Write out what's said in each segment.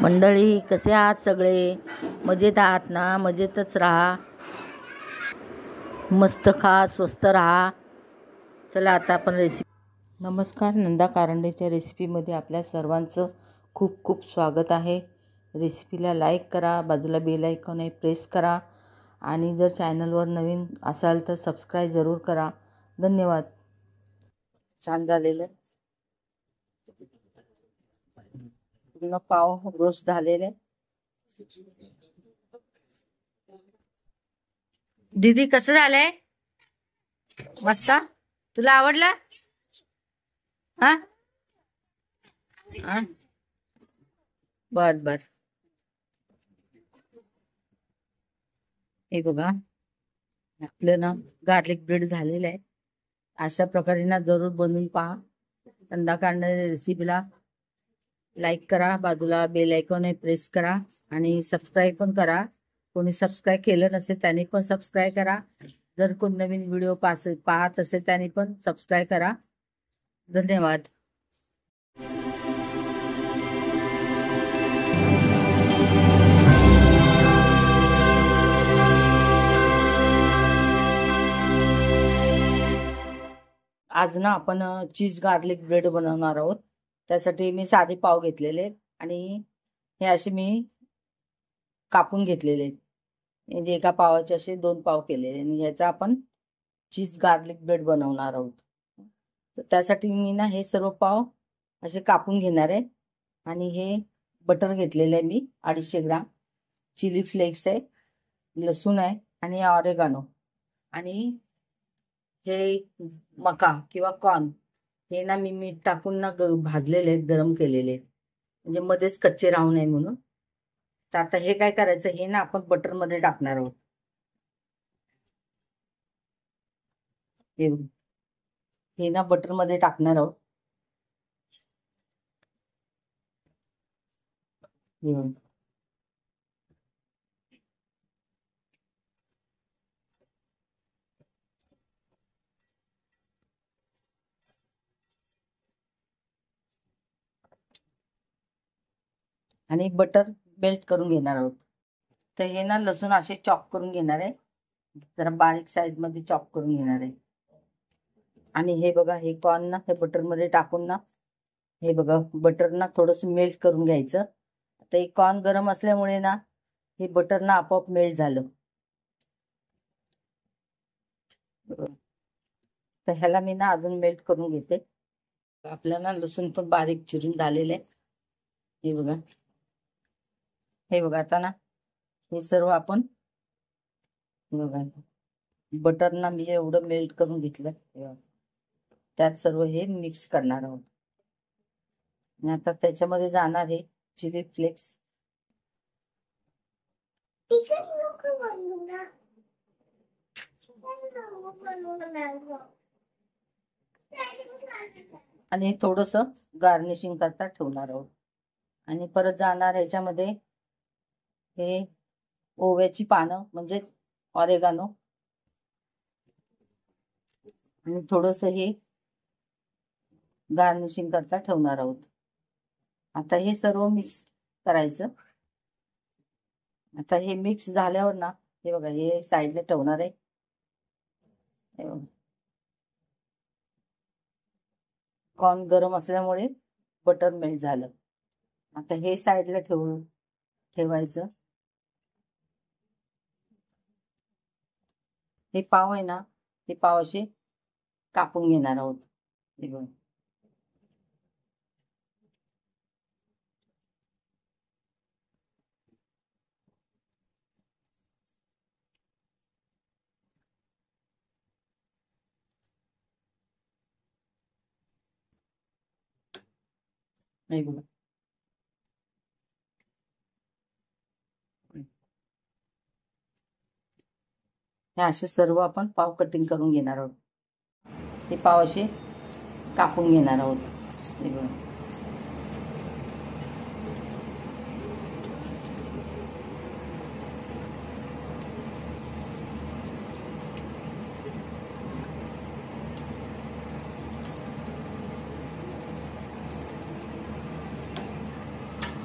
मंडळी, कसे आहात सगळे? मजेत आहात ना? मजेतच राहा, मस्त खा, स्वस्त राहा. चला आता आपण रेसिपी. नमस्कार, नंदा कारंडेच्या रेसिपीमध्ये आपल्या सर्वांचं खूप खूप स्वागत आहे. रेसिपीला लाईक करा, बाजूला बेल आयकॉन आहे प्रेस करा, आणि जर चॅनलवर नवीन असाल तर सबस्क्राईब जरूर करा. धन्यवाद. छान झालेलं पूर्ण पाव रोस्ट झालेले. दीदी, कसं झालंय? मस्त. तुला आवडला? हा, बर बर. हे बघा, आपलं ना गार्लिक ब्रेड झालेलं आहे. अशा प्रकारे ना जरूर बनवून पहा. नंदा कारंडे रेसिपीला लाईक करा, बाजूला बेल आयकॉन आहे प्रेस करा, आणि सबस्क्राईब पण करा. कोणी सबस्क्राईब केलं नसेल त्याने पण सबस्क्राईब करा. जर कोण नवीन व्हिडिओ पाहत असेल त्याने पण सबस्क्राईब करा. धन्यवाद. आज ना आपण चीज गार्लिक ब्रेड बनवणार आहोत. त्यासाठी मी साधे पाव घेतलेले आणि हे असे मी कापून घेतलेले, म्हणजे एका पावाचे असे 2 पाव केलेले, आणि ह्याचा आपण चीज गार्लिक ब्रेड बनवणार आहोत. तर त्यासाठी मी ना हे सर्व पाव असे कापून घेणार आहे. आणि हे बटर घेतलेलं आहे मी 250 ग्राम, चिली फ्लेक्स आहे, लसूण आहे, आणि ऑरेगानो, आणि हे मका किंवा कॉर्न हे ना मी मीठ टाकून ना भाजलेले आहेत, गरम केलेले, म्हणजे मध्येच कच्चे राहू नये म्हणून. तर आता हे काय करायचं, हे ना आपण बटर मध्ये टाकणार आहोत. हे ना बटर मध्ये टाकणार आहोत. आणि बटर मेल्ट करून घेणार आहोत. तर हे ना लसूण असे चॉप करून घेणार आहे, जरा बारीक साईज मध्ये चॉप करून घेणार आहे. आणि हे बघा, हे कॉर्न ना हे बटर मध्ये टाकून ना, हे बघा बटर ना थोडस मेल्ट करून घ्यायचं. आता हे कॉर्न गरम असल्यामुळे ना हे बटर ना आपोआप मेल्ट झालं. तर ह्याला मी ना अजून मेल्ट करून घेते. आपल्याला लसूण पण बारीक चिरून झालेले. हे बघा, हे बघा, आता ना हे सर्व आपण बघा बटर ना मी एवढं मेल्ट करून घेतलं, त्यात सर्व हे मिक्स करणार आहोत. आणि आता त्याच्यामध्ये जाणार आहे चिली फ्लेक्स. आणि थोडस गार्निशिंग करता ठेवणार आहोत. आणि परत जाणार ह्याच्यामध्ये हे ओव्याची पानं, म्हणजे ऑरेगानो, आणि थोडस हे गार्निशिंग करता ठेवणार आहोत. आता हे सर्व मिक्स करायचं. आता हे मिक्स झाल्यावर ना हे बघा, हे साईडला ठेवणार आहे. कॉर्न गरम असल्यामुळे बटर मेल्ट झालं. आता हे साईडला ठेवायचं. हे पाव आहे ना, हे पाव असे कापून घेणार आहोत. हे बघा, हे बघा, हे असे सर्व आपण पाव कटिंग करून घेणार आहोत. हे पाव असे कापून घेणार आहोत. हे बघा,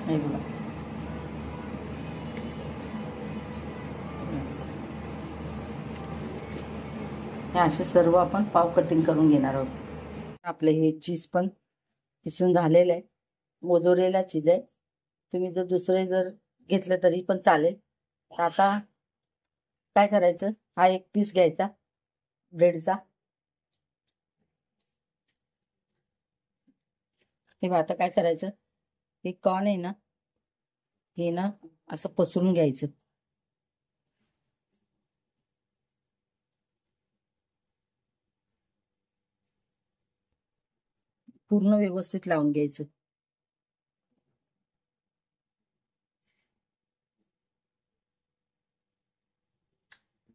हे बघा, हे असे सर्व आपण पाव कटिंग करून घेणार आहोत. आपले हे चीज पण किसून झालेलं आहे, मोजवलेला चीज आहे. तुम्ही जर दुसरे जर घेतलं तरी पण चालेल. तर आता काय करायचं, हा एक पीस घ्यायचा ब्रेडचा. हे आता काय करायचं, हे कॉर्न आहे ना, हे ना असं पसरून घ्यायचं. पूर्ण व्यवस्थित लावून घ्यायचं.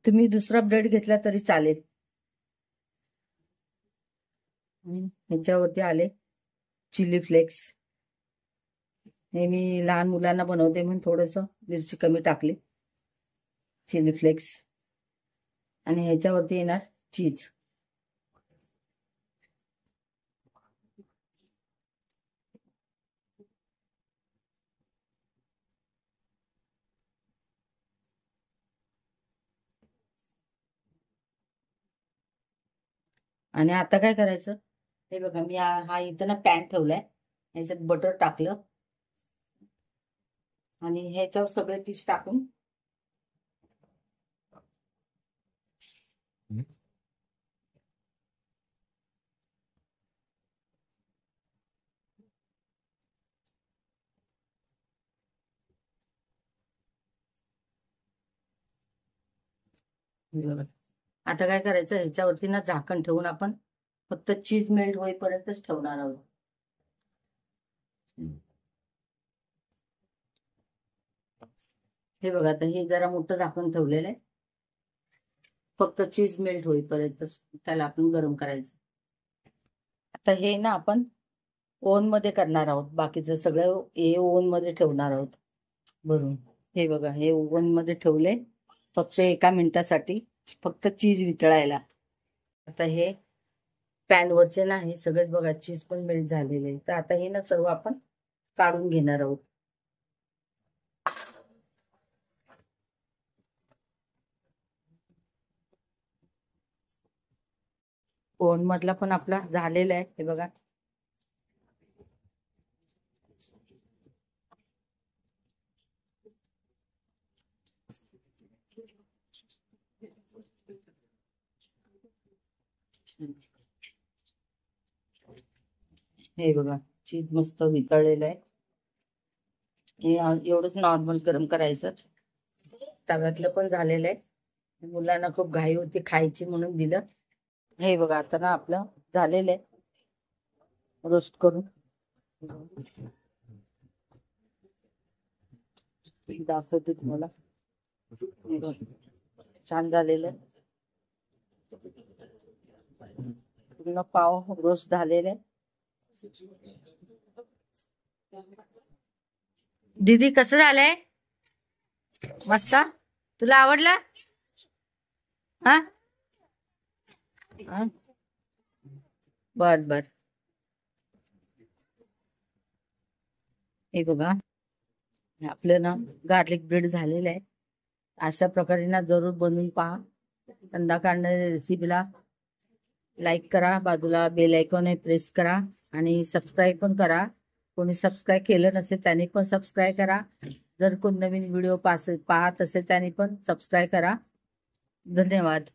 तुम्ही दुसरा ब्रेड घेतला तरी चालेल. ह्याच्यावरती आले चिली फ्लेक्स. हे मी लहान मुलांना बनवते म्हणून थोडस मिरची कमी टाकली, चिली फ्लेक्स. आणि ह्याच्यावरती येणार चीज. आणि आता काय करायचं, हे बघा मी हा इथं ना पॅन ठेवलाय, ह्याच्यात बटर टाकलं आणि ह्याच्यावर सगळे पीस टाकून आता काय करायचं, ह्याच्यावरती ना झाकण ठेवून आपण फक्त चीज मेल्ट होईपर्यंतच ठेवणार आहोत. हे बघा आता हे जरा मोठं झाकण ठेवलेलं आहे, फक्त चीज मेल्ट होईपर्यंतच त्याला आपण गरम करायचं. आता हे ना आपण ओव्हन मध्ये करणार आहोत, बाकीचं सगळं हे ओव्हन मध्ये ठेवणार आहोत भरून. हे बघा हे ओव्हन मध्ये ठेवले फक्त 1 मिनिटासाठी, फक्त चीज वितळायला. आता हे पॅन वरचे ना हे सगळेच बघा चीज पण मेल्ट झालेले आहे. तर आता हे ना सर्व आपण काढून घेणार आहोत. ओव्हन मधला पण आपला झालेला आहे, हे बघा. हे बघा चीज मस्त वितळलेलं आहे. हे एवढंच नॉर्मल गरम करायचं. तव्यातलं पण झालेलं आहे, मुलांना खूप घाई होती खायची म्हणून दिलं. हे बघा आता ना आपलं झालेलं आहे रोस्ट करून. दाखवते तुम्हाला, छान झालेलं आहे. पूर्ण पाव रोस्ट झालेले आहे. दीदी कसं झालंय, मस्त? तुला आवडला? हा बर बर. हे बघा आपलं ना गार्लिक ब्रेड झालेलं आहे. अशा प्रकारे ना जरूर बनवून पहा. संध्याकाळच्या रेसिपीला लाईक करा, बाजूला बेल आयकॉन प्रेस करा आणि सबस्क्राईब पण करा. कोणी सबस्क्राईब केलं नसेल त्याने पण सबस्क्राईब करा. जर कोण नवीन व्हिडिओ पाहत असेल त्याने पण सबस्क्राईब करा. धन्यवाद.